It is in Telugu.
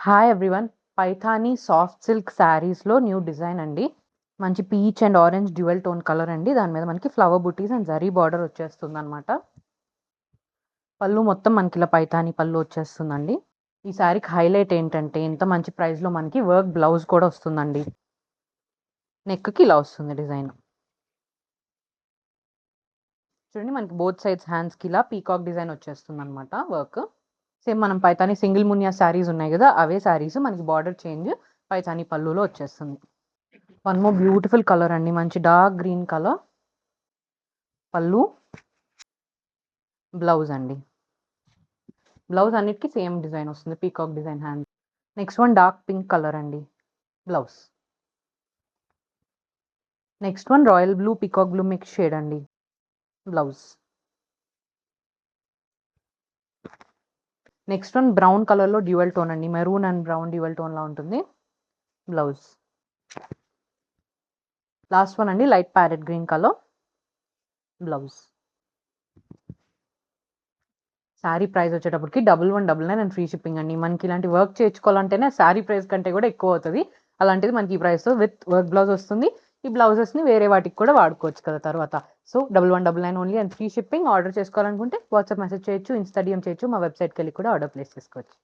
Hi everyone. Paithani soft silk శారీస్లో న్యూ డిజైన్ అండి. మంచి peach and orange dual tone colour అండి. దాని మీద మనకి flower buttis and zari border వచ్చేస్తుంది అనమాట. పళ్ళు మొత్తం మనకి ఇలా పైథానీ పళ్ళు వచ్చేస్తుందండి. ఈ శారీకి హైలైట్ ఏంటంటే ఇంత మంచి ప్రైస్లో మనకి వర్క్ బ్లౌజ్ కూడా వస్తుందండి. నెక్కి ఇలా వస్తుంది డిజైన్. చూడండి మనకి బోత్ సైడ్స్ హ్యాండ్స్కి ఇలా పీకాక్ డిజైన్ వచ్చేస్తుంది అనమాట వర్క్. సేమ్ మనం పైథానీ సింగిల్ మునియా శారీస్ ఉన్నాయి కదా, అవే శారీస్ మనకి బార్డర్ చేంజ్ పైథానీ పళ్ళులో వచ్చేస్తుంది. వన్ మోర్ బ్యూటిఫుల్ కలర్ అండి, మంచి డార్క్ గ్రీన్ కలర్. పళ్ళు, బ్లౌజ్ అండి. బ్లౌజ్ అన్నిటికీ సేమ్ డిజైన్ వస్తుంది, peacock design hand. Next one dark pink colour అండి, blouse. Next one royal blue peacock blue mix shade అండి, బ్లౌజ్. నెక్స్ట్ వన్ బ్రౌన్ కలర్లో డ్యూయల్ టోన్ అండి, మెరూన్ అండ్ బ్రౌన్ డ్యూయల్ టోన్లా ఉంటుంది, బ్లౌజ్. లాస్ట్ వన్ అండి light parrot green colour, blouse. Sari price వచ్చేటప్పటికి 1199 అండ్ ఫ్రీ షిప్పింగ్ అండి. మనకి ఇలాంటి వర్క్ చేయించుకోవాలంటేనే శారీ ప్రైస్ కంటే కూడా ఎక్కువ అవుతుంది. అలాంటిది మనకి ఈ ప్రైస్తో విత్ వర్క్ బ్లౌజ్ వస్తుంది. ఈ బ్లౌజెస్ని వేరే వాటికి కూడా వాడుకోవచ్చు కదా తర్వాత. So 1199 only and free shipping. Order చేసుకోవాలనుకుంటే వాట్సాప్ మెసేజ్ చేయొచ్చు, ఇన్స్టా DM చేయొచ్చు, మా వెబ్సైట్కి వెళ్ళి కూడా ఆర్డర్ ప్లేస్ చేసుకోవచ్చు.